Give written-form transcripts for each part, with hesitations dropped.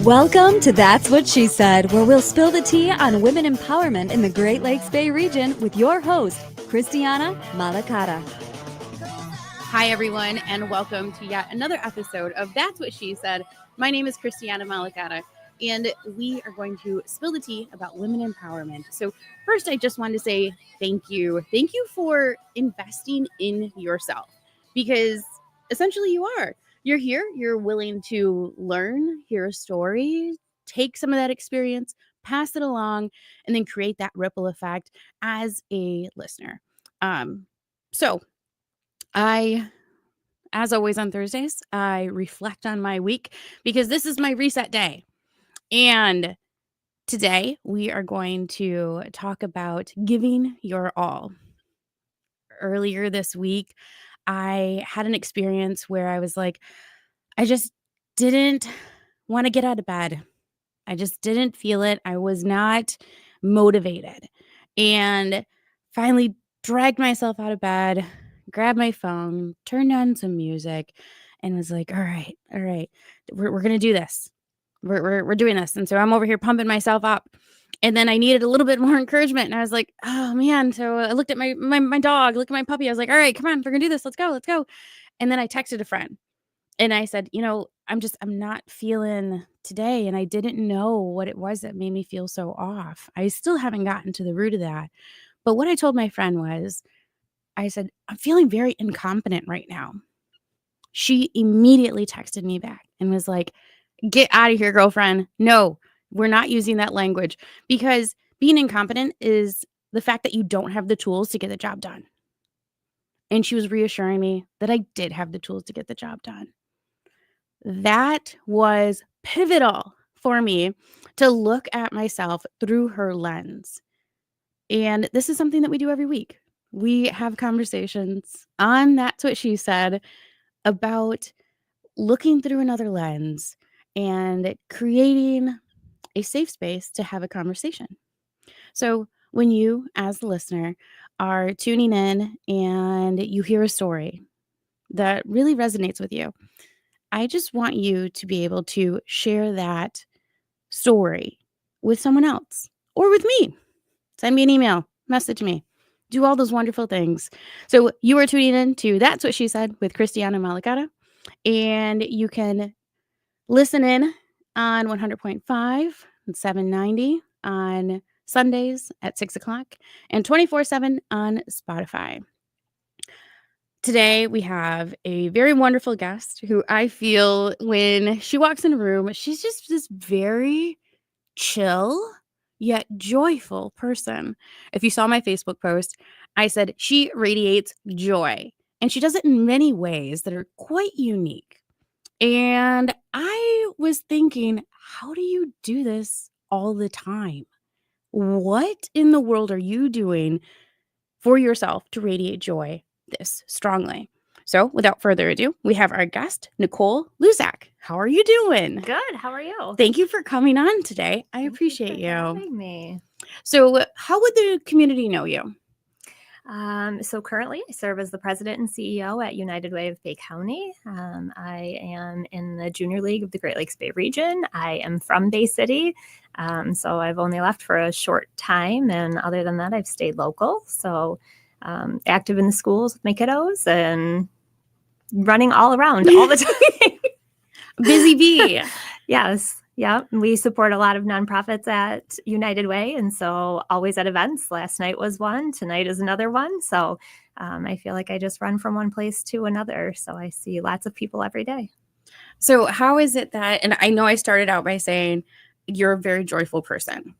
Welcome to That's What She Said, where we'll spill the tea on women empowerment in the Great Lakes Bay region with your host, Christiana Malacara. Hi, everyone, and welcome to yet another episode of That's What She Said. My name is Christiana Malacara, and we are going to spill the tea about women empowerment. So first, I just want to say thank you. Thank you for investing in yourself, because essentially you are. You're here, you're willing to learn, hear a story, take some of that experience, pass it along, and then create that ripple effect as a listener. So as always on Thursdays, I reflect on my week because this is my reset day. And today we are going to talk about giving your all. Earlier this week, I had an experience where I was like, I just didn't want to get out of bed. I just didn't feel it. I was not motivated. And finally dragged myself out of bed, grabbed my phone, turned on some music, and was like, all right, we're going to do this. We're doing this. And so I'm over here pumping myself up. And then I needed a little bit more encouragement. And I was like, oh man. So I looked at my dog, looked at my puppy. I was like, all right, come on, we're going to do this. Let's go. And then I texted a friend and I said, I'm not feeling today. And I didn't know what it was that made me feel so off. I still haven't gotten to the root of that. But what I told my friend was, I said, I'm feeling very incompetent right now. She immediately texted me back and was like, get out of here, girlfriend. No, we're not using that language, because being incompetent is the fact that you don't have the tools to get the job done. And she was reassuring me that I did have the tools to get the job done. That was pivotal for me to look at myself through her lens. And this is something that we do every week. We have conversations on That's What She Said about looking through another lens and creating a safe space to have a conversation. So when you, as the listener, are tuning in and you hear a story that really resonates with you, I just want you to be able to share that story with someone else or with me. Send me an email, message me, do all those wonderful things. So you are tuning in to That's What She Said with Christiana Malacara, and you can listen in on 100.5 and 790 on Sundays at 6 o'clock and 24/7 on Spotify. Today, we have a very wonderful guest who I feel when she walks in a room, she's just this very chill yet joyful person. If you saw my Facebook post, I said she radiates joy, and she does it in many ways that are quite unique. And I was thinking, how do you do this all the time? What in the world are you doing for yourself to radiate joy this strongly? So without further ado, we have our guest, Nicole Luczak. How are you doing? Good. How are you? Thank you for coming on today. I appreciate you. you. Having me. So how would the community know you? So currently I serve as the president and CEO at United Way of Bay County. I am in the junior league of the Great Lakes Bay region. I am from Bay City. So I've only left for a short time. And other than that, I've stayed local. So active in the schools with my kiddos and running all around all the time. Busy bee. Yes. Yeah. We support a lot of nonprofits at United Way. And so always at events. Last night was one. Tonight is another one. So I feel like I just run from one place to another. So I see lots of people every day. So how is it that, and I know I started out by saying you're a very joyful person.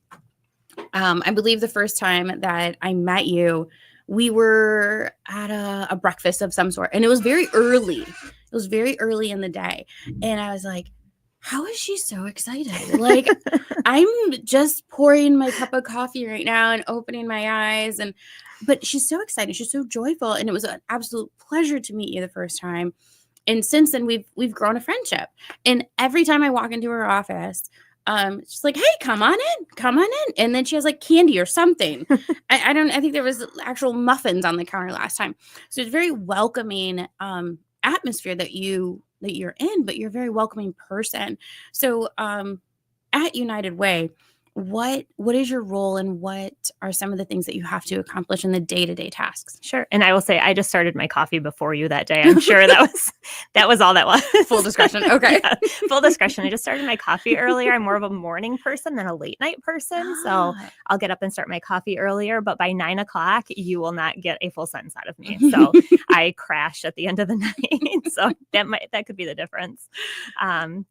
I believe the first time that I met you, we were at a breakfast of some sort, and it was very early. It was very early in the day. And I was like, how is she so excited? Like, I'm just pouring my cup of coffee right now and opening my eyes. But she's so excited. She's so joyful. And it was an absolute pleasure to meet you the first time. And since then, we've grown a friendship. And every time I walk into her office, she's like, hey, come on in. And then she has like candy or something. I think there was actual muffins on the counter last time. So it's very welcoming atmosphere that you're in, but you're a very welcoming person. So at United Way, what is your role and what are some of the things that you have to accomplish in the day-to-day tasks? Sure. And I will say I just started my coffee before you that day. I'm sure that was all that was. Full discretion. Okay. Yeah, full discretion. I just started my coffee earlier. I'm more of a morning person than a late night person. So I'll get up and start my coffee earlier, but by 9:00, you will not get a full sentence out of me. So I crash at the end of the night. So that could be the difference.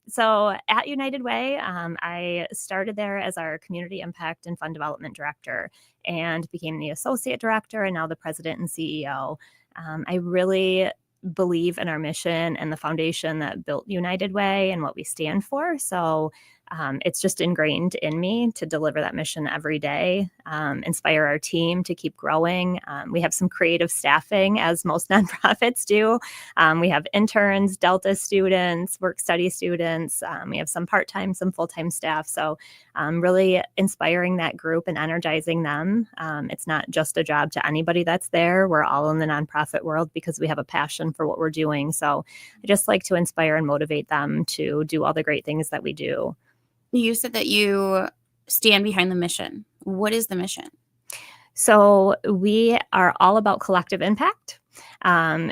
So at United Way, I started there as our community impact and fund development director and became the associate director and now the president and CEO. I really believe in our mission and the foundation that built United Way and what we stand for. So it's just ingrained in me to deliver that mission every day, inspire our team to keep growing. We have some creative staffing, as most nonprofits do. We have interns, Delta students, work study students. We have some part-time, some full-time staff. So really inspiring that group and energizing them. It's not just a job to anybody that's there. We're all in the nonprofit world because we have a passion for what we're doing. So I just like to inspire and motivate them to do all the great things that we do. You said that you stand behind the mission. What is the mission? So we are all about collective impact.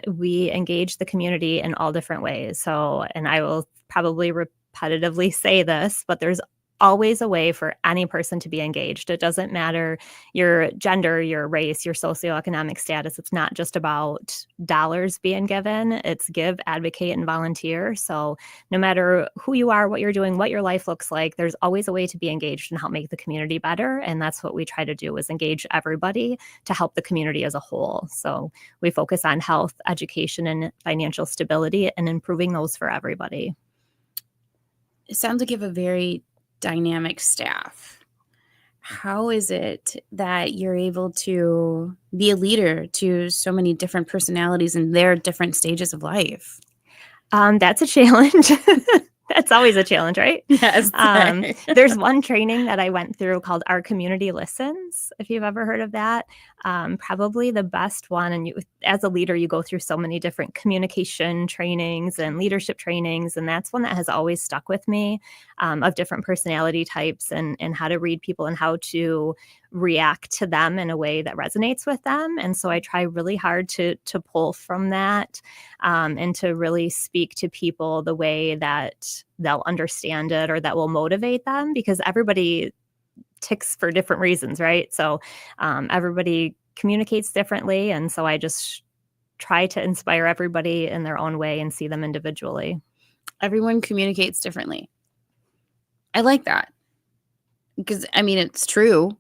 We engage the community in all different ways. So, and I will probably repetitively say this, but there's always a way for any person to be engaged. It doesn't matter your gender, your race, your socioeconomic status. It's not just about dollars being given. It's give, advocate, and volunteer. So no matter who you are, what you're doing, what your life looks like, there's always a way to be engaged and help make the community better. And that's what we try to do, is engage everybody to help the community as a whole. So we focus on health, education, and financial stability and improving those for everybody. It sounds like you have a very dynamic staff. How is it that you're able to be a leader to so many different personalities in their different stages of life? That's a challenge. That's always a challenge, right? Yes. There's one training that I went through called Our Community Listens, if you've ever heard of that. Probably the best one. And you, as a leader, you go through so many different communication trainings and leadership trainings. And that's one that has always stuck with me, of different personality types and how to read people and how to react to them in a way that resonates with them. And so I try really hard to pull from that, and to really speak to people the way that they'll understand it or that will motivate them, because everybody ticks for different reasons, right? So everybody communicates differently. And so I just try to inspire everybody in their own way and see them individually. Everyone communicates differently. I like that, because I mean, it's true.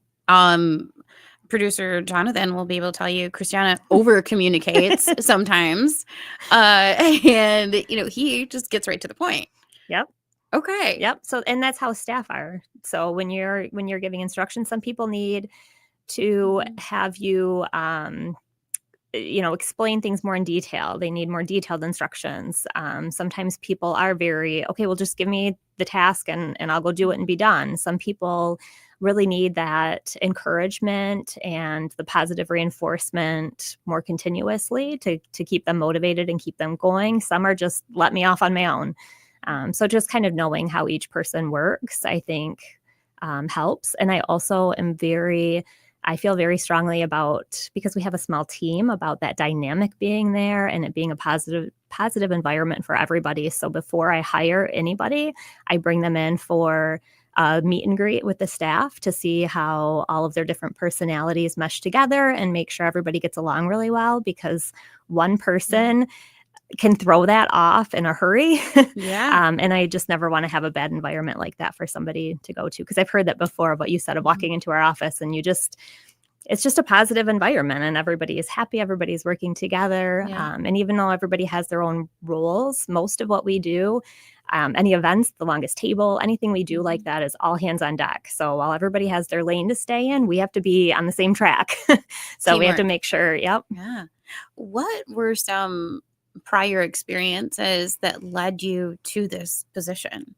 Producer Jonathan will be able to tell you Christiana over communicates sometimes. And he just gets right to the point. Yep. Okay. Yep. So, and that's how staff are. So when you're giving instructions, some people need to have you, explain things more in detail. They need more detailed instructions. Sometimes people are very, okay, well, just give me the task and I'll go do it and be done. Some people really need that encouragement and the positive reinforcement more continuously to keep them motivated and keep them going. Some are just let me off on my own. So just kind of knowing how each person works, I think, helps. And I also I feel very strongly about, because we have a small team, about that dynamic being there and it being a positive environment for everybody. So before I hire anybody, I bring them in for a meet and greet with the staff to see how all of their different personalities mesh together and make sure everybody gets along really well, because one person can throw that off in a hurry. Yeah. And I just never want to have a bad environment like that for somebody to go to, because I've heard that before of what you said of walking into our office and it's just a positive environment and everybody is happy. Everybody's working together. Yeah. And even though everybody has their own roles, most of what we do, any events, the longest table, anything we do like that is all hands on deck. So while everybody has their lane to stay in, we have to be on the same track. So Teamwork. We have to make sure. Yep. Yeah. What were some prior experiences that led you to this position?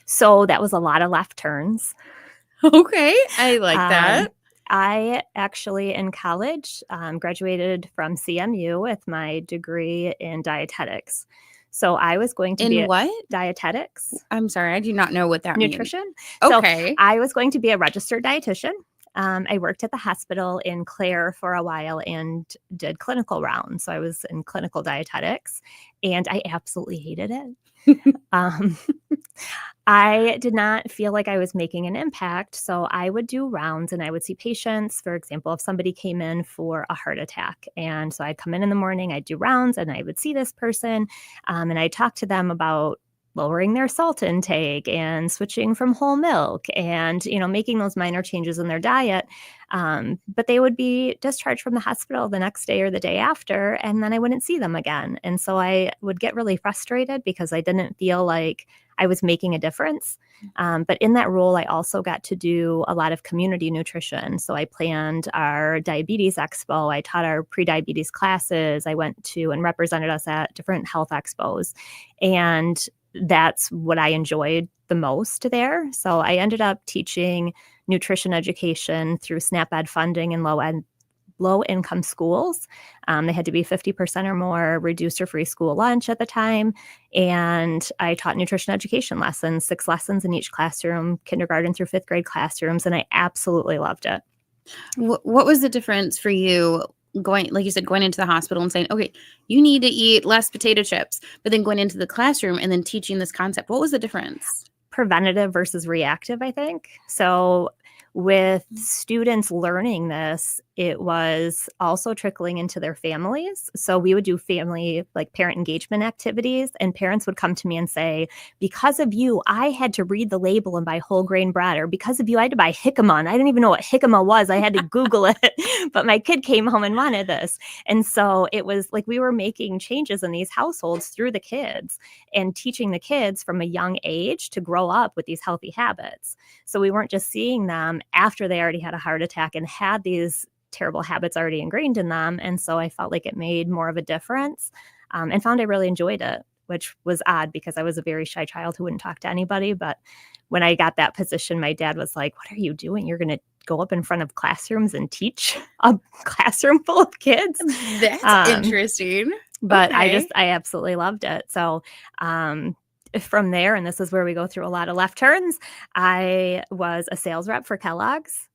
So that was a lot of left turns. Okay. I like that. I actually, in college, graduated from CMU with my degree in dietetics. So I was going to be In what? dietetics, I'm sorry, I do not know what that nutrition. means. So Okay. I was going to be a registered dietitian. I worked at the hospital in Clare for a while and did clinical rounds. So I was in clinical dietetics, and I absolutely hated it. I did not feel like I was making an impact. So I would do rounds and I would see patients. For example, if somebody came in for a heart attack, and so I'd come in the morning, I'd do rounds and I would see this person, and I'd talk to them about lowering their salt intake and switching from whole milk and, making those minor changes in their diet. But they would be discharged from the hospital the next day or the day after, and then I wouldn't see them again. And so I would get really frustrated because I didn't feel like I was making a difference. But in that role, I also got to do a lot of community nutrition. So I planned our diabetes expo. I taught our pre-diabetes classes. I went to and represented us at different health expos. And that's what I enjoyed the most there. So I ended up teaching nutrition education through SNAP Ed funding in low-income schools. They had to be 50% or more reduced or free school lunch at the time. And I taught nutrition education lessons, 6 lessons in each classroom, kindergarten through 5th grade classrooms, and I absolutely loved it. What was the difference for you going, like you said, going into the hospital and saying, okay, you need to eat less potato chips, but then going into the classroom and then teaching this concept? What was the difference? Preventative versus reactive, I think. So with students learning this, it was also trickling into their families. So we would do family, like parent engagement activities, and parents would come to me and say, because of you, I had to read the label and buy whole grain bread, or because of you, I had to buy jicama. And I didn't even know what jicama was. I had to Google it, but my kid came home and wanted this. And so it was like we were making changes in these households through the kids and teaching the kids from a young age to grow up with these healthy habits. So we weren't just seeing them after they already had a heart attack and had these terrible habits already ingrained in them. And so I felt like it made more of a difference, and found I really enjoyed it, which was odd because I was a very shy child who wouldn't talk to anybody. But when I got that position, my dad was like, "What are you doing? You're going to go up in front of classrooms and teach a classroom full of kids?" That's interesting. But Okay. I absolutely loved it. So from there, and this is where we go through a lot of left turns, I was a sales rep for Kellogg's.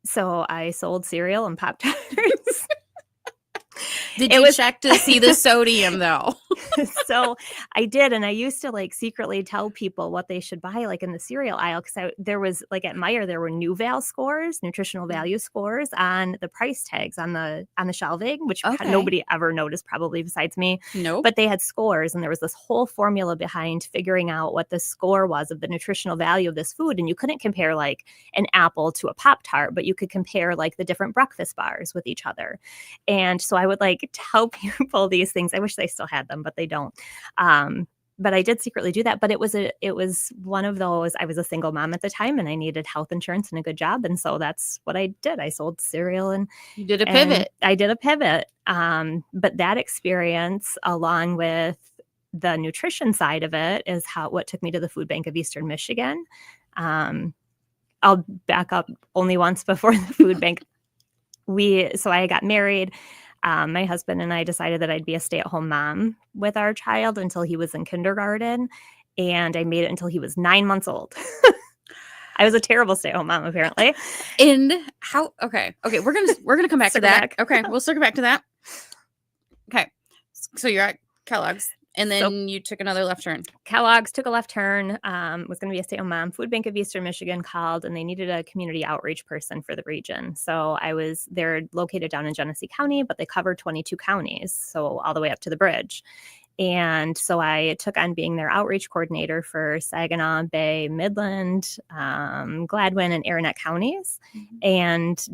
So I sold cereal and Pop-Tarts. Did you check to see the sodium though? So I did. And I used to like secretly tell people what they should buy, like in the cereal aisle. Cause there was like at Meijer, there were NuVal scores, nutritional value scores on the price tags on the shelving, which nobody ever noticed probably besides me. Nope. But they had scores, and there was this whole formula behind figuring out what the score was of the nutritional value of this food. And you couldn't compare like an apple to a Pop-Tart, but you could compare like the different breakfast bars with each other. And so I would like tell people these things. I wish they still had them, but they don't. But I did secretly do that. But it was one of those, I was a single mom at the time and I needed health insurance and a good job. And so that's what I did. I sold cereal and you did a pivot. I did a pivot. But that experience, along with the nutrition side of it, is what took me to the Food Bank of Eastern Michigan. I'll back up only once before the food bank. So I got married. My husband and I decided that I'd be a stay-at-home mom with our child until he was in kindergarten, and I made it until he was 9 months old. I was a terrible stay-at-home mom, apparently. And how? Okay, we're gonna come back to that. Okay, we'll circle back to that. Okay, so you're at Kellogg's. And then you took another left turn. Kellogg's, took a left turn, was going to be a stay-at-home mom. Food Bank of Eastern Michigan called, and they needed a community outreach person for the region. So they're located down in Genesee County, but they cover 22 counties, so all the way up to the bridge. And so I took on being their outreach coordinator for Saginaw Bay, Midland, Gladwin, and Aranet counties, and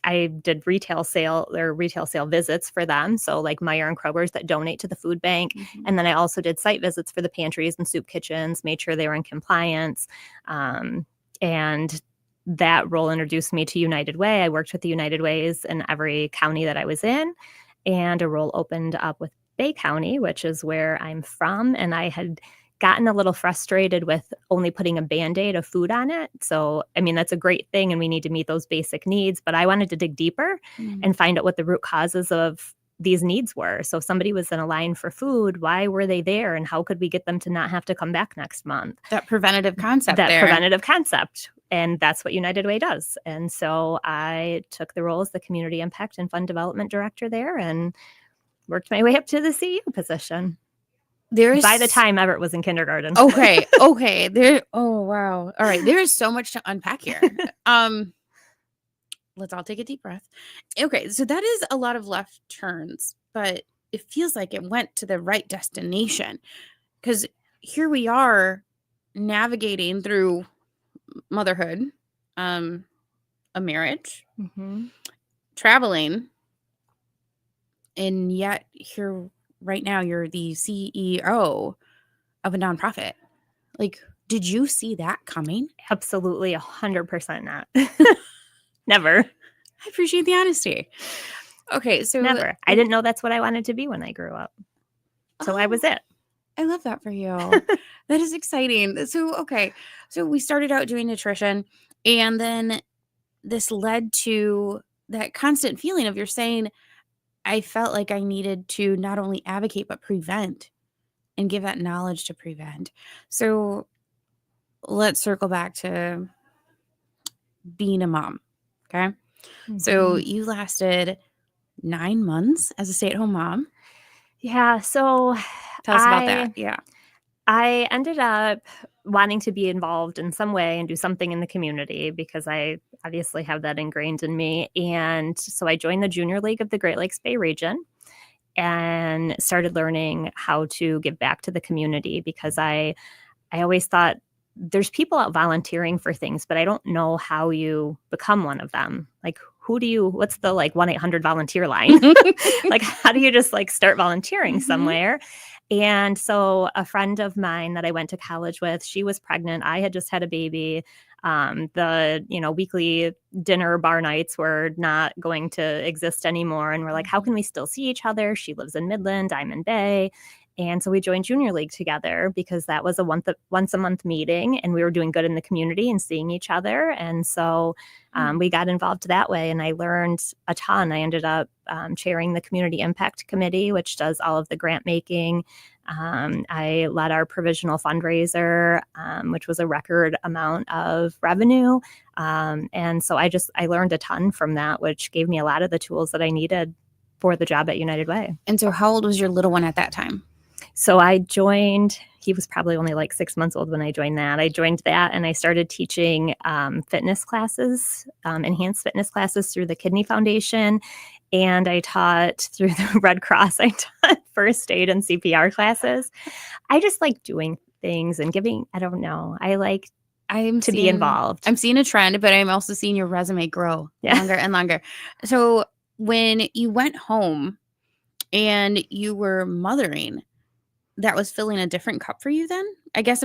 I did retail sale visits for them. So like Meijer and Kroger's that donate to the food bank. And then I also did site visits for the pantries and soup kitchens, made sure they were in compliance. And that role introduced me to United Way. I worked with the United Ways in every county that I was in, and a role opened up with Bay County, which is where I'm from. And I had gotten a little frustrated with only putting a Band-Aid of food on it. So, I mean, that's a great thing and we need to meet those basic needs, but I wanted to dig deeper and find out what the root causes of these needs were. So if somebody was in a line for food, why were they there? And how could we get them to not have to come back next month? That preventative concept That there. preventative concept. And that's what United Way does. And so I took the role as the Community Impact and Fund Development Director there and worked my way up to the CEO position. By the time Everett was in kindergarten. Okay. Oh, wow. All right. There is so much to unpack here. Let's all take a deep breath. Okay. So that is a lot of left turns, but it feels like it went to the right destination, because here we are navigating through motherhood, a marriage, traveling, and yet here right now you're the CEO of a nonprofit. Like, did you see that coming? Absolutely, 100% not. Never. I appreciate the honesty. Okay, so never. I didn't know that's what I wanted to be when I grew up. So I was it. I love that for you. That is exciting. So, okay. So we started out doing nutrition, and then this led to that constant feeling of you're saying, I felt like I needed to not only advocate, but prevent and give that knowledge to prevent. So let's circle back to being a mom. Okay. So you lasted 9 months as a stay-at-home mom. Yeah. So tell us about that. Yeah. I ended up wanting to be involved in some way and do something in the community because I obviously have that ingrained in me. And so I joined the Junior League of the Great Lakes Bay region and started learning how to give back to the community, because I always thought there's people out volunteering for things, but I don't know how you become one of them. Like, what's the 1-800 volunteer line? Like, how do you just start volunteering somewhere? And so a friend of mine that I went to college with, she was pregnant. I had just had a baby. The weekly dinner bar nights were not going to exist anymore. And we're like, how can we still see each other? She lives in Midland, I'm in Bay. And so we joined Junior League together because that was a once a month meeting, and we were doing good in the community and seeing each other. And so we got involved that way, and I learned a ton. I ended up chairing the Community Impact Committee, which does all of the grant making. I led our provisional fundraiser, which was a record amount of revenue. And so I learned a ton from that, which gave me a lot of the tools that I needed for the job at United Way. And so how old was your little one at that time? So I joined, he was probably only 6 months old when I joined that. I joined that and I started teaching fitness classes, enhanced fitness classes through the Kidney Foundation. And I taught through the Red Cross. I taught first aid and CPR classes. I just like doing things and giving, I don't know. I like to be involved. I'm seeing a trend, but I'm also seeing your resume grow longer and longer. So when you went home and you were mothering, that was filling a different cup for you then? I guess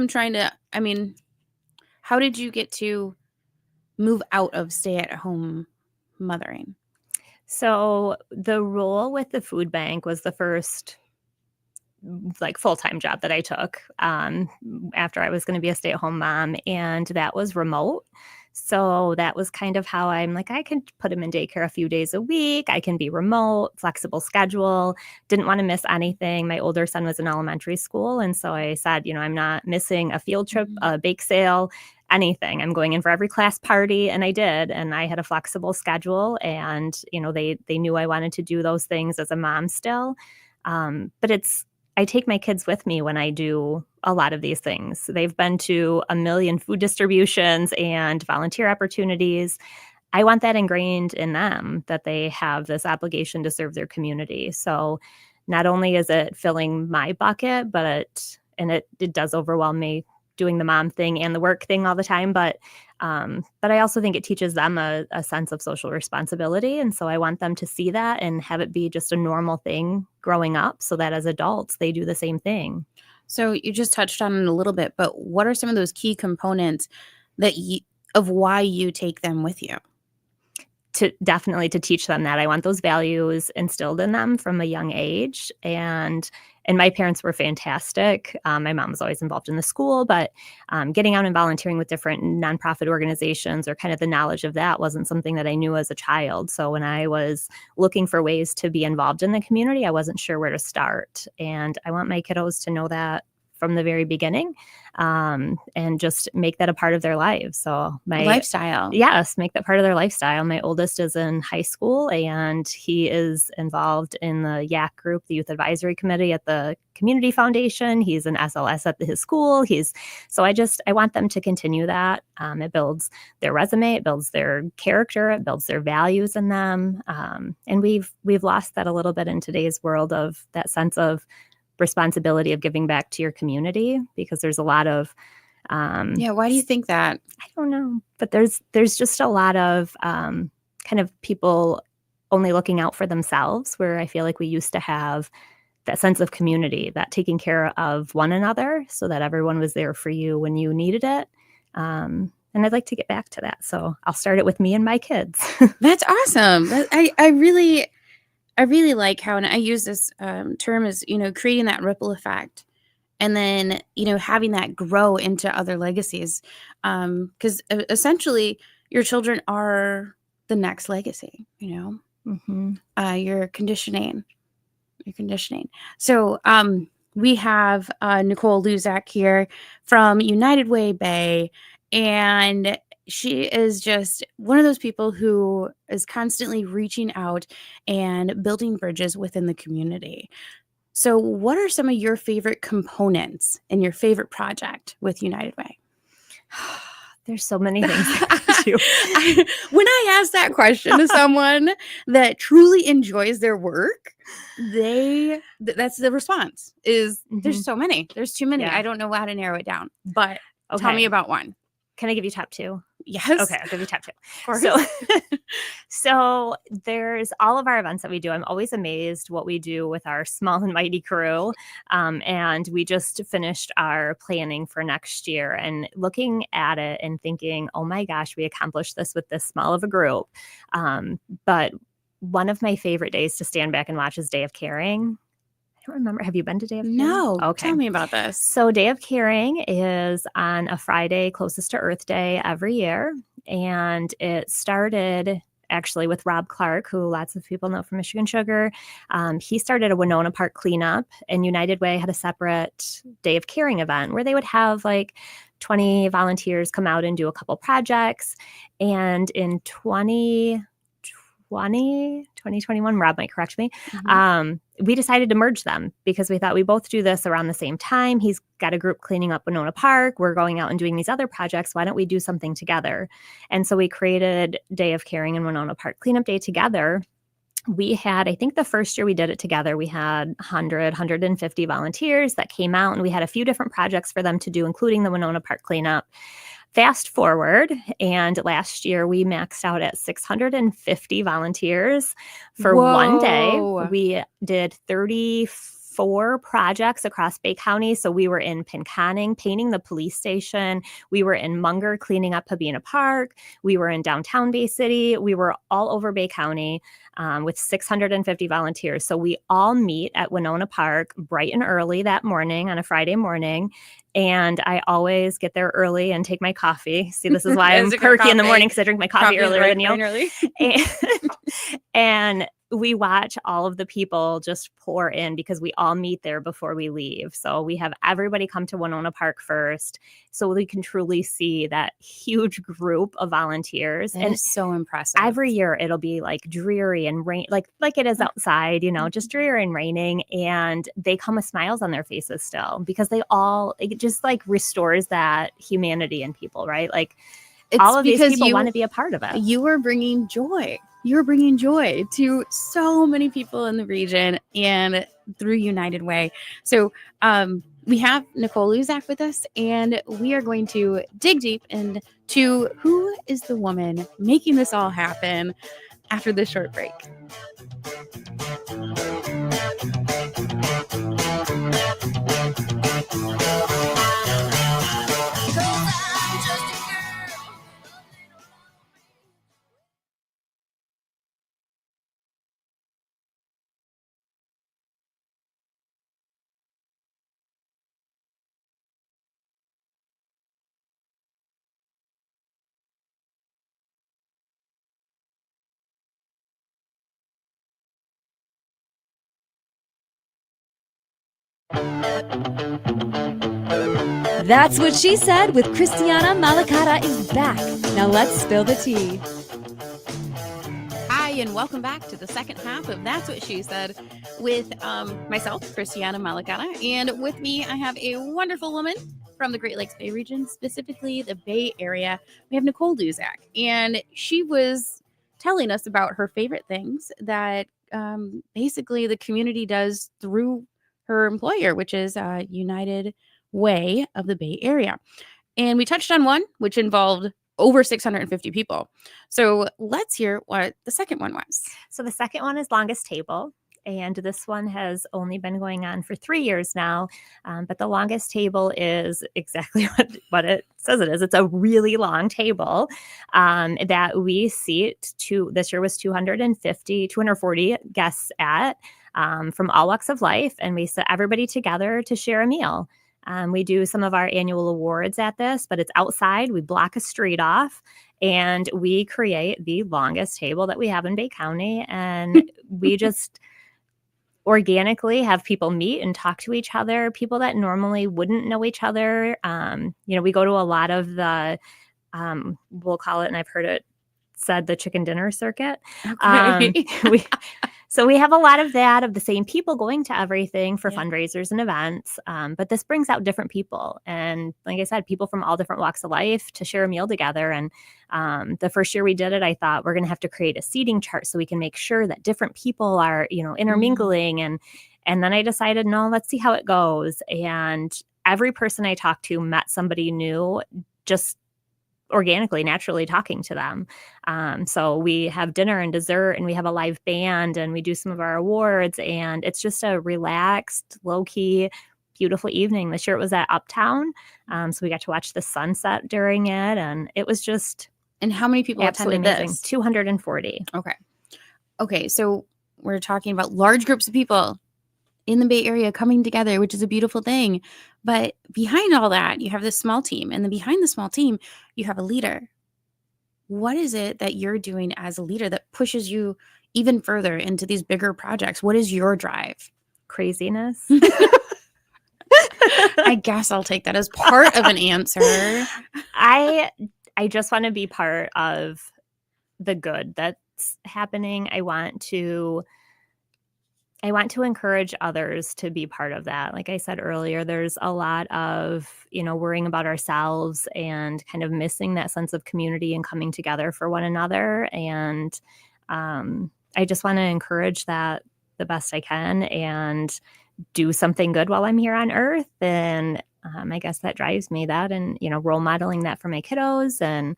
how did you get to move out of stay-at-home mothering? So the role with the food bank was the first full-time job that I took after I was going to be a stay-at-home mom, and that was remote. So that was kind of how I'm I can put him in daycare a few days a week. I can be remote, flexible schedule. Didn't want to miss anything. My older son was in elementary school. And so I said, I'm not missing a field trip, a bake sale, anything. I'm going in for every class party. And I did. And I had a flexible schedule. And, they knew I wanted to do those things as a mom still. But I take my kids with me when I do a lot of these things. They've been to 1 million food distributions and volunteer opportunities. I want that ingrained in them, that they have this obligation to serve their community. So not only is it filling my bucket, but it does overwhelm me doing the mom thing and the work thing all the time. But I also think it teaches them a sense of social responsibility. And so I want them to see that and have it be just a normal thing growing up, so that as adults, they do the same thing. So you just touched on it a little bit, but what are some of those key components of why you take them with you? Definitely to teach them that. I want those values instilled in them from a young age. And And my parents were fantastic. My mom was always involved in the school, but getting out and volunteering with different nonprofit organizations or kind of the knowledge of that wasn't something that I knew as a child. So when I was looking for ways to be involved in the community, I wasn't sure where to start. And I want my kiddos to know that from the very beginning, and just make that a part of their lives. So my lifestyle. Yes, make that part of their lifestyle. My oldest is in high school, and he is involved in the YAC group, the Youth Advisory Committee at the Community Foundation. He's an SLS at his school. I want them to continue that. It builds their resume, it builds their character, it builds their values in them. And we've lost that a little bit in today's world, of that sense of responsibility of giving back to your community, because there's a lot of Why do you think that? I don't know, but there's just a lot of kind of people only looking out for themselves, where I feel like we used to have that sense of community, that taking care of one another so that everyone was there for you when you needed it. And I'd like to get back to that. So I'll start it with me and my kids. That's awesome. I really like how, and I use this term as, creating that ripple effect, and then, having that grow into other legacies. Because essentially your children are the next legacy, Mm-hmm. You're conditioning. So we have Nicole Luczak here from United Way Bay, and she is just one of those people who is constantly reaching out and building bridges within the community. So what are some of your favorite components in your favorite project with United Way? There's so many things that I do. When I ask that question to someone that truly enjoys their work, that's the response is there's so many. There's too many. Yeah. I don't know how to narrow it down, but tell me about one. Can I give you top two? Yes. Okay, I'll give you top two. So there's all of our events that we do. I'm always amazed what we do with our small and mighty crew. And we just finished our planning for next year, and looking at it and thinking, oh my gosh, we accomplished this with this small of a group. But one of my favorite days to stand back and watch is Day of Caring. I don't remember. Have you been to Day of Caring? No. Okay. Tell me about this. So Day of Caring is on a Friday closest to Earth Day every year. And it started actually with Rob Clark, who lots of people know from Michigan Sugar. He started a Winona Park cleanup, and United Way had a separate Day of Caring event where they would have like 20 volunteers come out and do a couple projects. And in 2021, Rob might correct me, we decided to merge them because we thought we both do this around the same time. He's got a group cleaning up Winona Park. We're going out and doing these other projects. Why don't we do something together? And so we created Day of Caring and Winona Park Cleanup Day together. We had, I think the first year we did it together, we had 150 volunteers that came out, and we had a few different projects for them to do, including the Winona Park cleanup. Fast forward, and last year we maxed out at 650 volunteers for one day. We did 34 projects across Bay County. So we were in Pinconning painting the police station. We were in Munger cleaning up Habena Park. We were in downtown Bay City. We were all over Bay County with 650 volunteers. So we all meet at Winona Park bright and early that morning on a Friday morning. And I always get there early and take my coffee. See, this is why I'm perky in the morning, because I drink my coffee earlier than you. And we watch all of the people just pour in because we all meet there before we leave. So we have everybody come to Winona Park first so we can truly see that huge group of volunteers. And it's so impressive. Every year it'll be like dreary and rain, like it is outside, just dreary and raining. And they come with smiles on their faces still because it just like restores that humanity in people, right? Like all of these people want to be a part of it. You are bringing joy. You're bringing joy to so many people in the region and through United Way. So we have Nicole Luczak with us, and we are going to dig deep into who is the woman making this all happen after this short break. That's What She Said with Christiana Malacara is back. Now let's spill the tea. Hi, and welcome back to the second half of That's What She Said with myself, Christiana Malacara. And with me, I have a wonderful woman from the Great Lakes Bay region, specifically the Bay Area. We have Nicole Luczak, and she was telling us about her favorite things that basically the community does through her employer, which is United Way of the Bay Area. And we touched on one, which involved over 650 people. So let's hear what the second one was. So the second one is Longest Table. And this one has only been going on for 3 years now. But the Longest Table is exactly what it says it is. It's a really long table that we seat to, this year was 240 guests at from all walks of life. And we sit everybody together to share a meal. We do some of our annual awards at this, but it's outside. We block a street off and we create the longest table that we have in Bay County. And we just organically have people meet and talk to each other, people that normally wouldn't know each other. We go to a lot of the, we'll call it, and I've heard it said, the chicken dinner circuit. Okay. So we have a lot of that, of the same people going to everything for Yeah. fundraisers and events. But this brings out different people. And like I said, people from all different walks of life to share a meal together. And the first year we did it, I thought we're going to have to create a seating chart so we can make sure that different people are, intermingling. And then I decided, no, let's see how it goes. And every person I talked to met somebody new, just organically, naturally talking to them. So we have dinner and dessert, and we have a live band, and we do some of our awards, and it's just a relaxed, low-key, beautiful evening. This year it was at Uptown. So we got to watch the sunset during it, and it was just And how many people absolutely attended amazing. this? 240. Okay. So we're talking about large groups of people in the Bay Area coming together, which is a beautiful thing. But behind all that, you have this small team. And then behind the small team, you have a leader. What is it that you're doing as a leader that pushes you even further into these bigger projects? What is your drive? Craziness. I guess I'll take that as part of an answer. I just want to be part of the good that's happening. I want to encourage others to be part of that. Like I said earlier, there's a lot of, worrying about ourselves and kind of missing that sense of community and coming together for one another. And I just want to encourage that the best I can and do something good while I'm here on earth. And I guess that drives me, that, and, role modeling that for my kiddos, and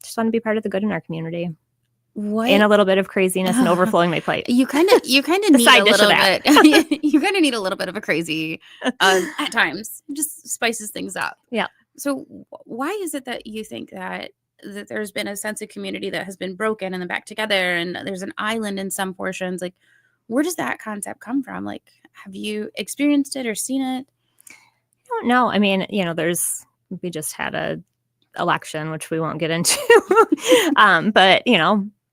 just want to be part of the good in our community. What? And a little bit of craziness and overflowing my plate. You kind of need side a dish of little that. bit. You kind of need a little bit of a crazy at times. Just spices things up. Yeah. So why is it that you think that there's been a sense of community that has been broken and then back together, and there's an island in some portions? Like, where does that concept come from? Like, have you experienced it or seen it? I don't know. I mean, we just had a election, which we won't get into. But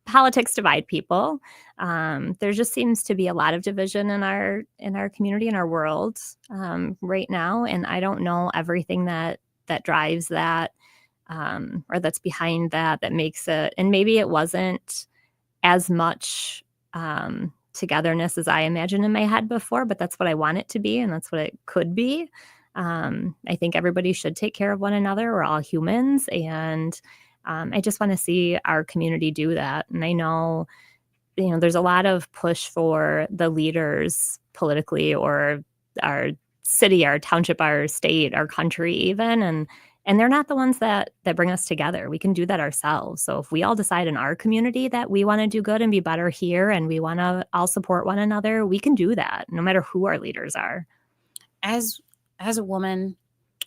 politics divide people. There just seems to be a lot of division in our community, in our world right now. And I don't know everything that drives that or that's behind that makes it. And maybe it wasn't as much togetherness as I imagined in my head before, but that's what I want it to be. And that's what it could be. I think everybody should take care of one another. We're all humans. And I just want to see our community do that. And I know, there's a lot of push for the leaders politically, or our city, our township, our state, our country even. And they're not the ones that bring us together. We can do that ourselves. So if we all decide in our community that we want to do good and be better here, and we want to all support one another, we can do that no matter who our leaders are. As a woman,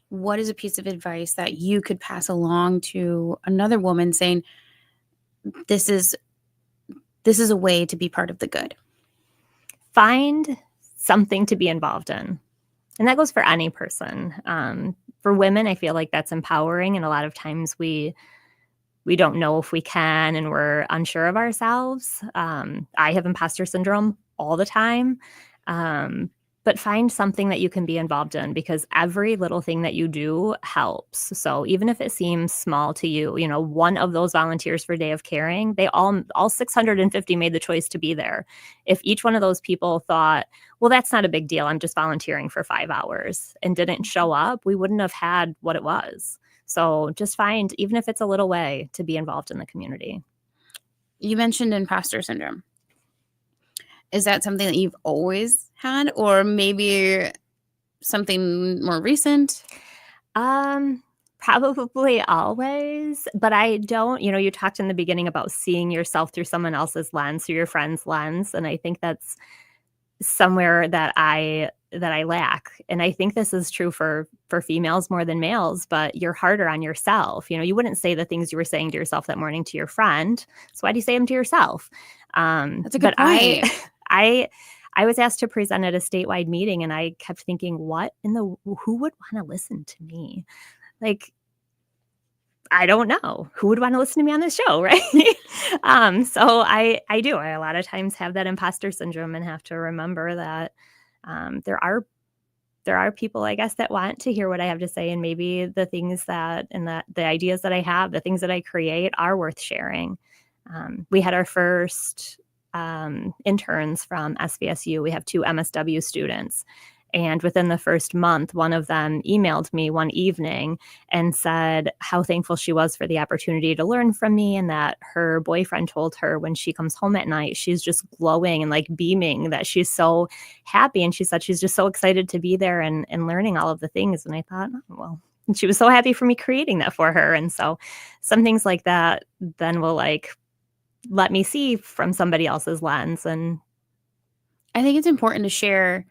what is a piece of advice that you could pass along to another woman saying, this is a way to be part of the good? Find something to be involved in. And that goes for any person. For women, I feel like that's empowering. And a lot of times we don't know if we can, and we're unsure of ourselves. I have imposter syndrome all the time. but find something that you can be involved in, because every little thing that you do helps. So even if it seems small to you, one of those volunteers for Day of Caring, they all 650 made the choice to be there. If each one of those people thought, well, that's not a big deal, I'm just volunteering for 5 hours, and didn't show up, we wouldn't have had what it was. So just find, even if it's a little way, to be involved in the community. You mentioned imposter syndrome. Is that something that you've always had, or maybe something more recent? Probably always, but I don't, you talked in the beginning about seeing yourself through someone else's lens, through your friend's lens. And I think that's somewhere that I lack. And I think this is true for females more than males, but you're harder on yourself. You wouldn't say the things you were saying to yourself that morning to your friend. So why do you say them to yourself? That's a good point. I was asked to present at a statewide meeting, and I kept thinking, who would want to listen to me? Like, I don't know who would want to listen to me on this show, right? So I do. I a lot of times have that imposter syndrome and have to remember that there are people, I guess, that want to hear what I have to say, and maybe the things that and the ideas that I have, the things that I create, are worth sharing. We had our first interns from SVSU. We have 2 MSW students. And within the first month, one of them emailed me one evening and said how thankful she was for the opportunity to learn from me, and that her boyfriend told her when she comes home at night, she's just glowing and like beaming, that she's so happy. And she said she's just so excited to be there and learning all of the things. And I thought, oh, well, and she was so happy for me creating that for her. And so some things like that then will let me see from somebody else's lens. And I think it's important to share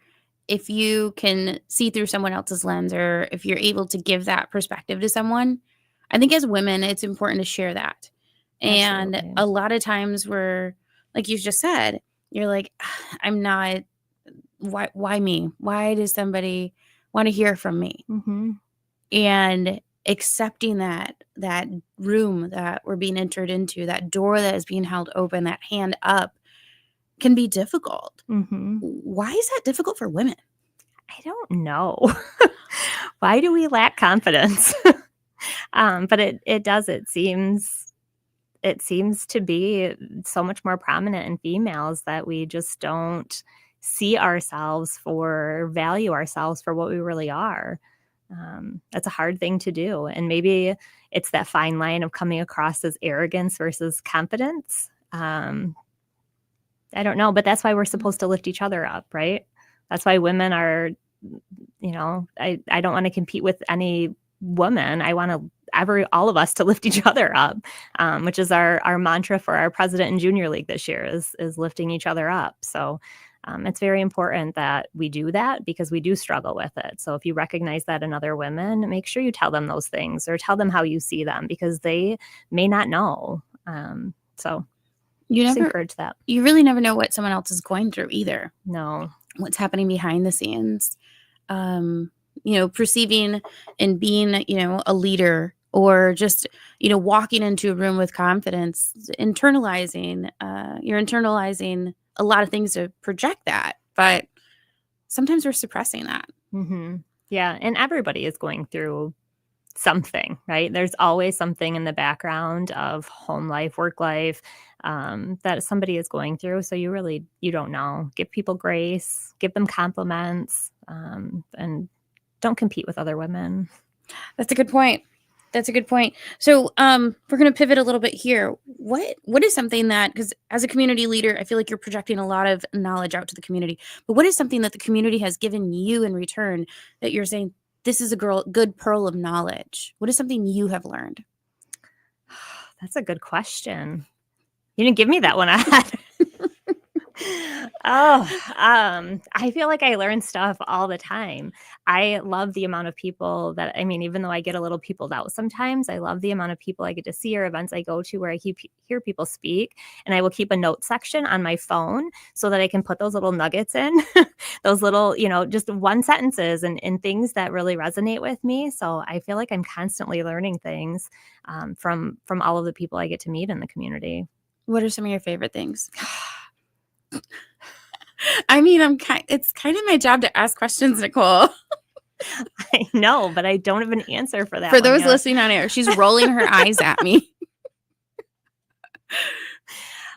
if you can see through someone else's lens, or if you're able to give that perspective to someone. I think as women, it's important to share that. Absolutely. And a lot of times we're, like you just said, you're like, I'm not, why me? Why does somebody want to hear from me? Mm-hmm. And accepting that room that we're being entered into, that door that is being held open, that hand up, can be difficult. Mm-hmm. Why is that difficult for women? I don't know. Why do we lack confidence? But it does. It seems to be so much more prominent in females, that we just don't see ourselves value ourselves for what we really are. That's a hard thing to do. And maybe it's that fine line of coming across as arrogance versus confidence. I don't know, but that's why we're supposed to lift each other up, right? That's why women are, I don't want to compete with any woman. I want all of us to lift each other up, which is our mantra for our president and junior league this year is lifting each other up. So it's very important that we do that, because we do struggle with it. So if you recognize that in other women, make sure you tell them those things, or tell them how you see them, because they may not know. So just encourage that. You really never know what someone else is going through either. No. What's happening behind the scenes. Perceiving and being, a leader, or just, walking into a room with confidence, you're internalizing a lot of things to project that, but sometimes we're suppressing that. Mm-hmm. Yeah. And everybody is going through something, right? There's always something in the background of home life, work life, that somebody is going through. So you don't know. Give people grace, give them compliments, and don't compete with other women. That's a good point. So we're going to pivot a little bit here. What is something that, because as a community leader, I feel like you're projecting a lot of knowledge out to the community, but what is something that the community has given you in return that you're saying, this is a good pearl of knowledge? What is something you have learned? That's a good question. You didn't give me that one. I had. I feel like I learn stuff all the time. I love the amount of people even though I get a little peopled out sometimes, I love the amount of people I get to see, or events I go to where I hear people speak, and I will keep a note section on my phone so that I can put those little nuggets in, those little, just one sentences and things that really resonate with me. So I feel like I'm constantly learning things from all of the people I get to meet in the community. What are some of your favorite things? I mean, it's kind of my job to ask questions, Nicole. I know, but I don't have an answer for that For one those yet. listening on air, she's rolling her eyes at me.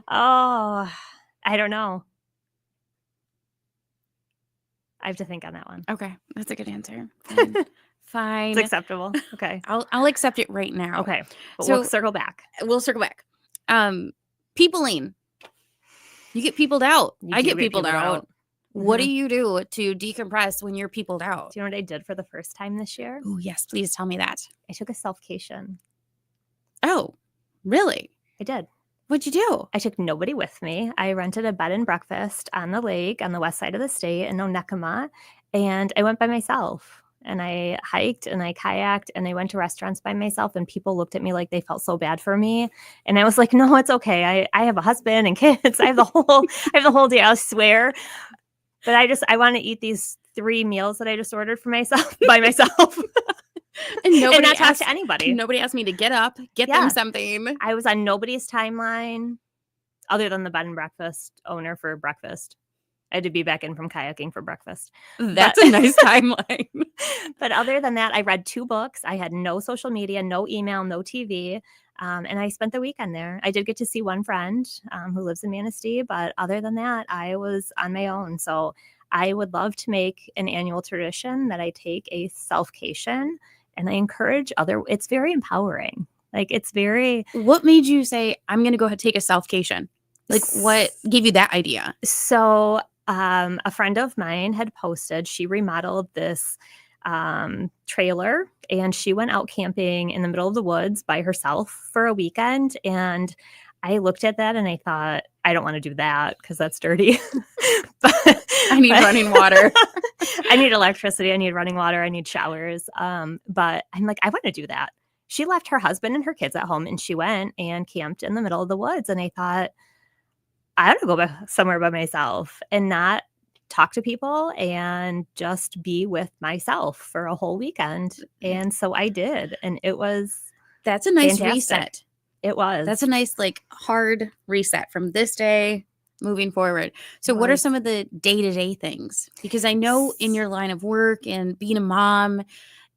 Oh, I don't know. I have to think on that one. Okay, that's a good answer. Fine. Fine. It's acceptable. Okay. I'll accept it right now. Okay. But So- we'll circle back. We'll circle back. Peopling. You get peopled out. You I do get peopled out. What do Mhm. you do to decompress when you're peopled out? Do you know what I did for the first time this year? Oh, yes. Please tell me that. I took a self-cation. Oh, really? I did. What'd you do? I took nobody with me. I rented a bed and breakfast on the lake on the west side of the state in Onekama, and I went by myself. And I hiked and I kayaked and I went to restaurants by myself, and people looked at me like they felt so bad for me. And I was like, no, it's okay. I have a husband and kids. I have the whole day, I swear. But I want to eat these 3 meals that I just ordered for myself by myself. And nobody not talk asked to anybody. Nobody asked me to get up, get Yeah. them something. I was on nobody's timeline other than the bed and breakfast owner for breakfast. I had to be back in from kayaking for breakfast. That's a nice timeline. But other than that, I read 2 books. I had no social media, no email, no TV. And I spent the weekend there. I did get to see one friend who lives in Manistee. But other than that, I was on my own. So I would love to make an annual tradition that I take a self-cation, and I encourage it's very empowering. Like, it's very. What made you say, I'm going to go ahead and take a self-cation? Like, what gave you that idea? So a friend of mine had posted, she remodeled this trailer, and she went out camping in the middle of the woods by herself for a weekend. And I looked at that and I thought, I don't want to do that because that's dirty. I need running water. I need electricity. I need running water. I need showers. But I'm like, I want to do that. She left her husband and her kids at home, and she went and camped in the middle of the woods. And I thought, I want to go somewhere by myself and not talk to people and just be with myself for a whole weekend. And so I did. And it was That's a nice fantastic. reset. It was. That's a nice, like, hard reset from this day moving forward. So what are some of the day-to-day things? Because I know in your line of work and being a mom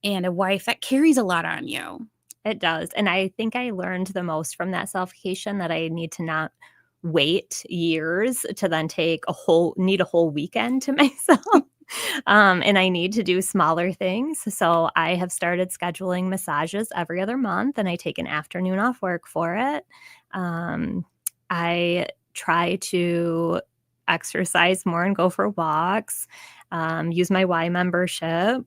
and a wife, that carries a lot on you. It does. And I think I learned the most from that self-cation that I need to not wait years to then need a whole weekend to myself. And I need to do smaller things. So I have started scheduling massages every other month, and I take an afternoon off work for it. I try to exercise more and go for walks, use my Y membership.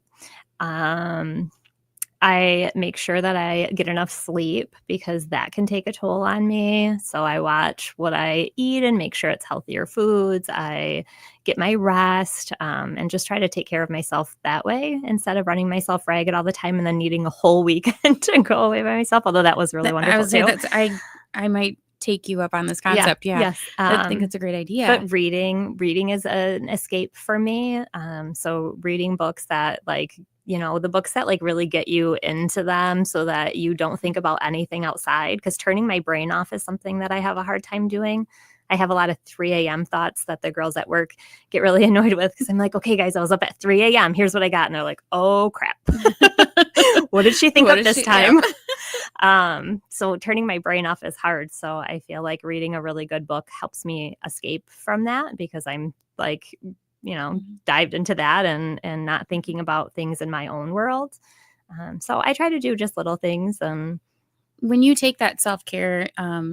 I make sure that I get enough sleep because that can take a toll on me. So I watch what I eat and make sure it's healthier foods. I get my rest and just try to take care of myself that way instead of running myself ragged all the time and then needing a whole weekend to go away by myself. Although that was really wonderful. I would say I might take you up on this concept. Yeah. Yes. I think it's a great idea. But reading is an escape for me. So reading books that the books that really get you into them so that you don't think about anything outside, because turning my brain off is something that I have a hard time doing. I have a lot of 3 a.m. thoughts that the girls at work get really annoyed with because I'm like, okay, guys, I was up at 3 a.m. Here's what I got. And they're like, oh, crap. What did she think of this time? So turning my brain off is hard. So I feel like reading a really good book helps me escape from that because I'm dived into that and not thinking about things in my own world. So I try to do just little things. And when you take that self-care,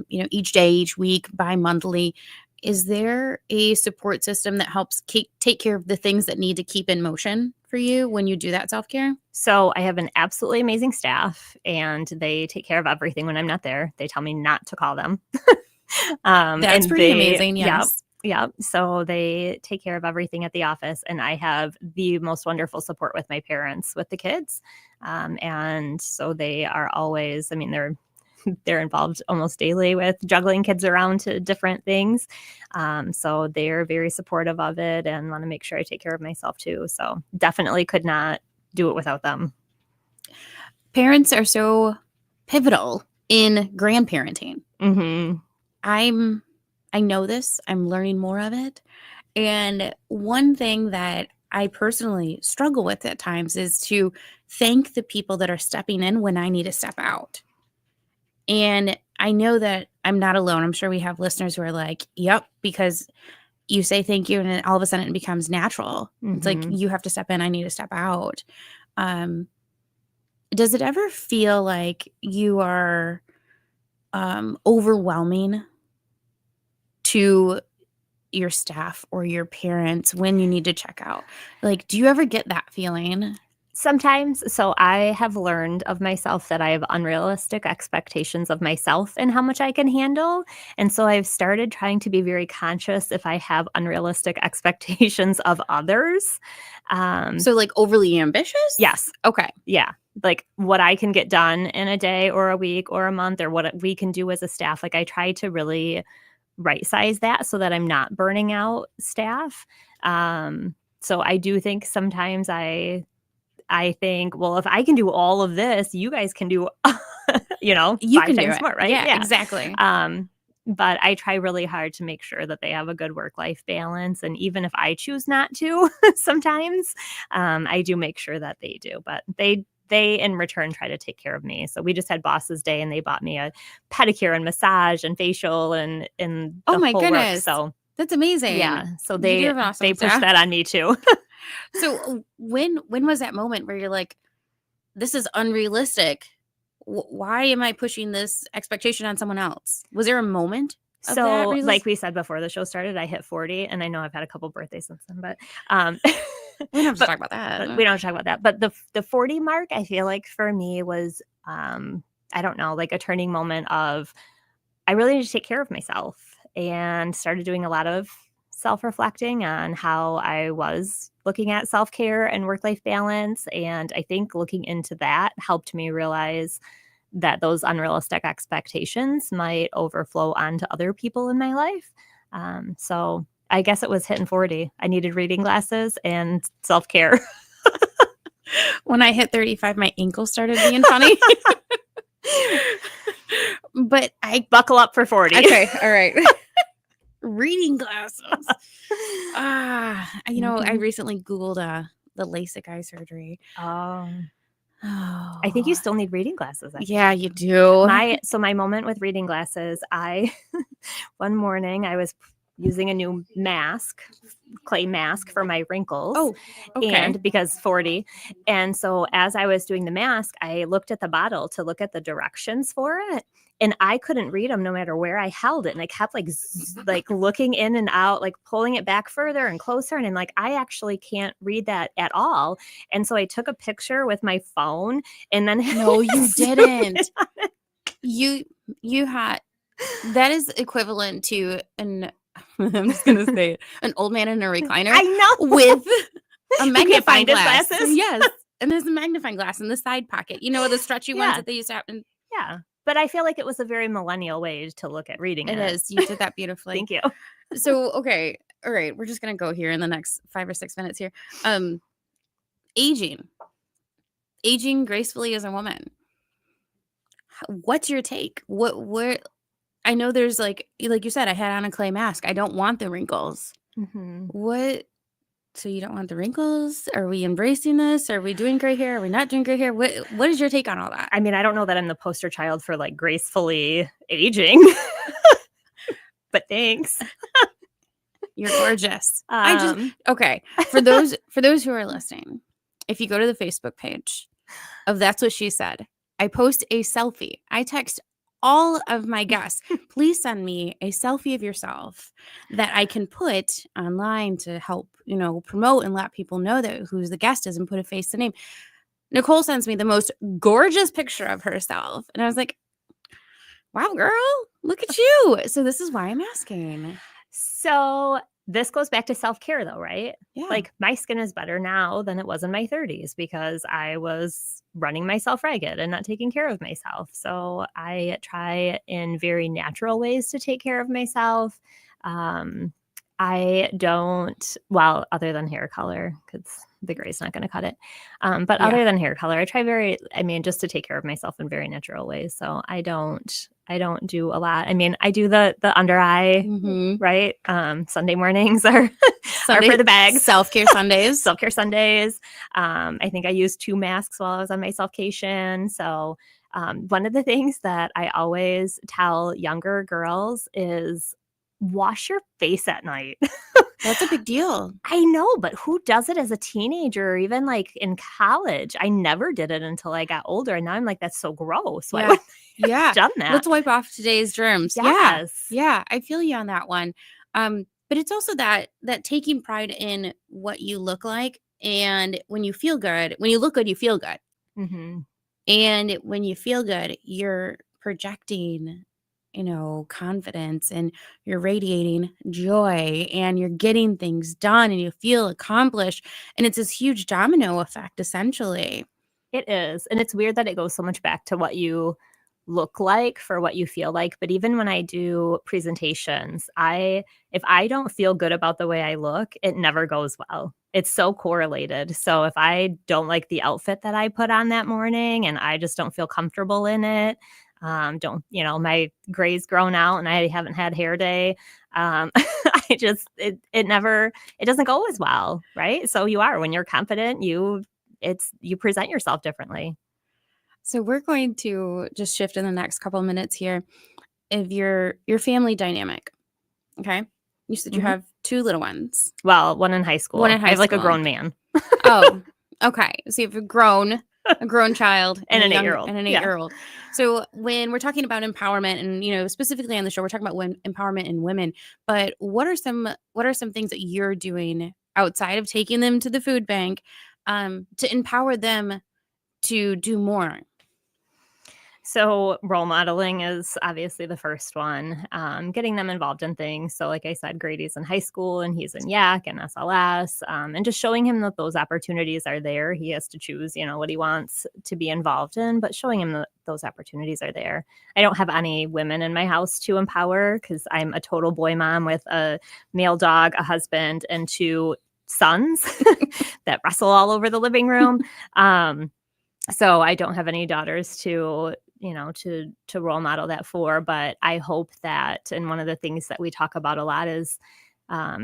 each day, each week, bi-monthly, is there a support system that helps take care of the things that need to keep in motion for you when you do that self-care? So I have an absolutely amazing staff, and they take care of everything when I'm not there. They tell me not to call them. That's pretty amazing. Yes. Yeah. So they take care of everything at the office, and I have the most wonderful support with my parents, with the kids. And so they are always, they're involved almost daily with juggling kids around to different things. So they're very supportive of it and want to make sure I take care of myself too. So definitely could not do it without them. Parents are so pivotal in grandparenting. Mm-hmm. I know this. I'm learning more of it. And one thing that I personally struggle with at times is to thank the people that are stepping in when I need to step out. And I know that I'm not alone. I'm sure we have listeners who are like, yep, because you say thank you and then all of a sudden it becomes natural. It's like, you have to step in, I need to step out. Does it ever feel like you are overwhelming to your staff or your parents when you need to check out? Like, do you ever get that feeling? Sometimes. So I have learned of myself that I have unrealistic expectations of myself and how much I can handle. And so I've started trying to be very conscious if I have unrealistic expectations of others. So like overly ambitious? Yes. Okay. Yeah. Like what I can get done in a day or a week or a month or what we can do as a staff. Like I try to really right size that so that I'm not burning out staff. So I do think sometimes I think, well, if I can do all of this, you guys can do, You 5 can do times it. more, right? Yeah, exactly. But I try really hard to make sure that they have a good work-life balance. And even if I choose not to, sometimes I do make sure that they do. But they in return try to take care of me. So we just had Boss's Day and they bought me a pedicure and massage and facial and Oh the my whole work. goodness. So That's amazing. yeah, so You they do have an awesome push staff. that on me too. So when was that moment where you're like, this is unrealistic? Why am I pushing this expectation on someone else? Was there a moment of that So, realization? like we said before the show started, I hit 40, and I know I've had a couple birthdays since then, but we don't have to but- talk about that. but we don't have to talk about that. But the 40 mark, I feel like for me was, I don't know, like a turning moment of I really need to take care of myself and started doing a lot of self-reflecting on how I was looking at self-care and work-life balance. And I think looking into that helped me realize that those unrealistic expectations might overflow onto other people in my life. So I guess it was hitting 40. I needed reading glasses and self-care. When I hit 35, my ankle started being funny. But I Buckle up for 40. okay, all right. Reading glasses. I recently Googled the LASIK eye surgery. Oh, Oh, I think you still need reading glasses. yeah, you do. My moment with reading glasses, one morning I was using a new clay mask for my wrinkles. Oh, okay. And because 40. And so as I was doing the mask, I looked at the bottle to look at the directions for it. And I couldn't read them no matter where I held it. And I kept like looking in and out, like pulling it back further and closer. And like, I actually can't read that at all. And so I took a picture with my phone and then No, you didn't. You had that is equivalent to I'm just gonna say it, an old man in a recliner. I know. With a You magnifying can't find his glass. glasses? Yes. And there's a magnifying glass in the side pocket. You know, the stretchy ones Yeah. that they used to have. And Yeah. But I feel like it was a very millennial way to look at reading. it is. You did that beautifully. Thank you. So, okay. All right. We're just going to go here in the next 5 or 6 minutes here. Aging gracefully as a woman. What's your take? Where I know there's like you said, I had on a clay mask. I don't want the wrinkles. Mm-hmm. What? So you don't want the wrinkles? Are we embracing this? Are we doing gray hair? Are we not doing gray hair? What is your take on all that? I mean, I don't know that I'm the poster child for like gracefully aging, but thanks. You're gorgeous. Okay. For those who are listening, if you go to the Facebook page of That's What She Said, I post a selfie. I text all of my guests, please send me a selfie of yourself that I can put online to help, promote and let people know that who the guest is and put a face to name. Nicole sends me the most gorgeous picture of herself. And I was like, wow, girl, look at you. So this is why I'm asking. So this goes back to self-care though, right? Yeah. Like my skin is better now than it was in my 30s because I was running myself ragged and not taking care of myself. So I try in very natural ways to take care of myself. I don't, well, other than hair color, because the gray's not going to cut it. But other than hair color, I try just to take care of myself in very natural ways. So I don't do a lot. I mean, I do the under eye, right? Sunday mornings are for the bags. Self-care Sundays. Self-care Sundays. I think I used 2 masks while I was on my self-cation. So one of the things that I always tell younger girls is wash your face at night. That's a big deal. I know, but who does it as a teenager or even like in college? I never did it until I got older. And now I'm like, that's so gross. Why would I have done that? Let's wipe off today's germs. Yes. Yeah. I feel you on that one. But it's also that taking pride in what you look like. And when you feel good, when you look good, you feel good. Mm-hmm. And when you feel good, you're projecting, confidence, and you're radiating joy, and you're getting things done, and you feel accomplished. And it's this huge domino effect, essentially. It is. And it's weird that it goes so much back to what you look like for what you feel like. But even when I do presentations, if I don't feel good about the way I look, it never goes well. It's so correlated. So if I don't like the outfit that I put on that morning and I just don't feel comfortable in it, my gray's grown out and I haven't had hair day. It doesn't go as well. Right. So when you're confident, you present yourself differently. So we're going to just shift in the next couple of minutes here of your family dynamic. Okay. You said you have 2 little ones. Well, one in high school. I have like a grown man. Oh, okay. So you have a grown child and an 8-year-old. And an 8-year-old. So when we're talking about empowerment and, specifically on the show, we're talking about empowerment in women, but what are some things that you're doing outside of taking them to the food bank to empower them to do more? So role modeling is obviously the first one, getting them involved in things. So like I said, Grady's in high school and he's in YAC and SLS, and just showing him that those opportunities are there. He has to choose, what he wants to be involved in, but showing him that those opportunities are there. I don't have any women in my house to empower because I'm a total boy mom with a male dog, a husband, and 2 sons that wrestle all over the living room. So I don't have any daughters to role model that for, but I hope that, and one of the things that we talk about a lot is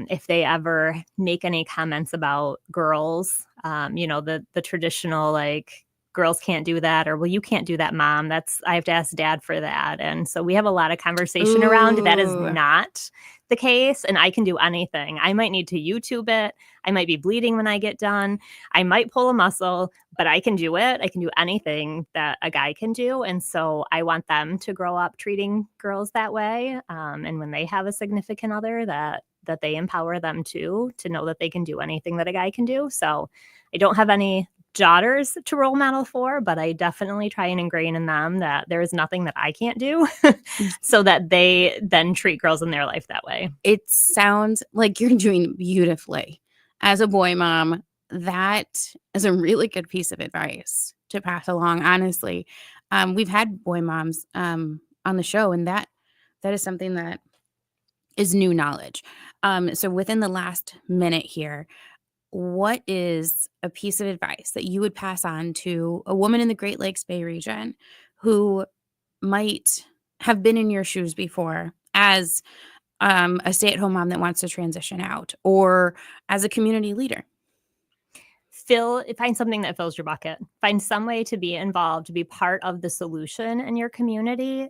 if they ever make any comments about girls, the traditional, like, girls can't do that, or, well, you can't do that, mom, I have to ask dad for that. And so we have a lot of conversation around that is not the case, and I can do anything. I might need to YouTube it. I might be bleeding when I get done. I might pull a muscle, but I can do it. I can do anything that a guy can do. And so I want them to grow up treating girls that way. And when they have a significant other, that they empower them to know that they can do anything that a guy can do. So I don't have any daughters to role model for, but I definitely try and ingrain in them that there is nothing that I can't do so that they then treat girls in their life that way. It sounds like you're doing beautifully. As a boy mom, that is a really good piece of advice to pass along, honestly. We've had boy moms on the show, and that is something that is new knowledge. So within the last minute here, what is a piece of advice that you would pass on to a woman in the Great Lakes Bay region who might have been in your shoes before as a stay-at-home mom that wants to transition out, or as a community leader? Find something that fills your bucket. Find some way to be involved, to be part of the solution in your community,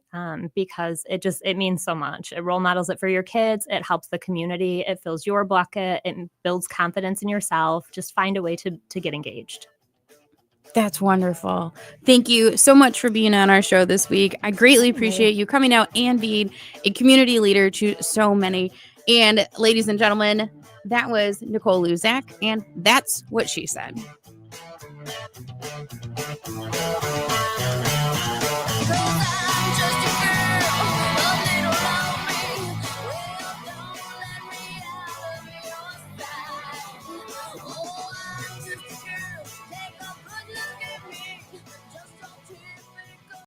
because it means so much. It role models it for your kids. It helps the community. It fills your bucket. It builds confidence in yourself. Just find a way to get engaged. That's wonderful. Thank you so much for being on our show this week. I greatly appreciate you coming out and being a community leader to so many. And ladies and gentlemen, that was Nicole Luczak, and that's what she said.